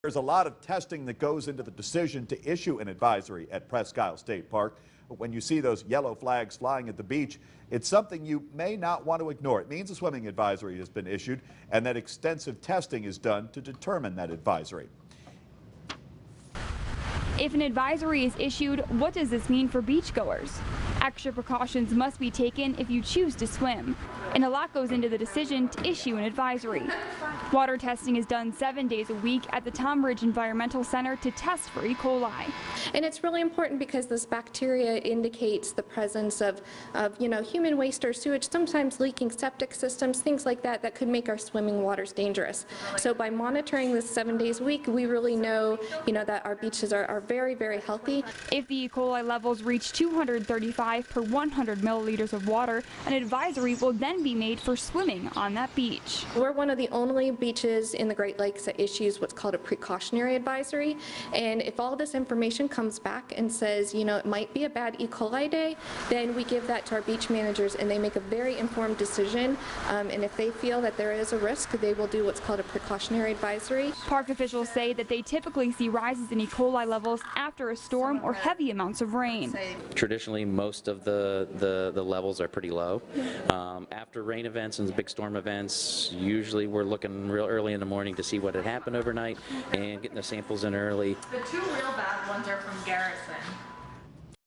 There's a lot of testing that goes into the decision to issue an advisory at Presque State Park. But when you see those yellow flags flying at the beach, it's something you may not want to ignore. It means a swimming advisory has been issued and that extensive testing is done to determine that advisory. If an advisory is issued, what does this mean for beachgoers? Extra precautions must be taken if you choose to swim, and a lot goes into the decision to issue an advisory. Water testing is done 7 days a week at the Tom Ridge Environmental Center to test for E. coli. And it's really important because this bacteria indicates the presence of human waste or sewage, sometimes leaking septic systems, things like that, that could make our swimming waters dangerous. So by monitoring this 7 days a week, we really know, that our beaches are very, very healthy. If the E. coli levels reach 235 per 100 milliliters of water, an advisory will then be made for swimming on that beach. We're one of the only beaches in the Great Lakes that issues what's called a precautionary advisory, and if all this information comes back and says, it might be a bad E. coli day, then we give that to our beach managers and they make a very informed decision, and if they feel that there is a risk, they will do what's called a precautionary advisory. Park officials say that they typically see rises in E. coli levels after a storm or heavy amounts of rain. Traditionally, most of the levels are pretty low. After rain events and big storm events, usually we're looking real early in the morning to see what had happened overnight and getting the samples in early. The two real bad ones are from Garrison.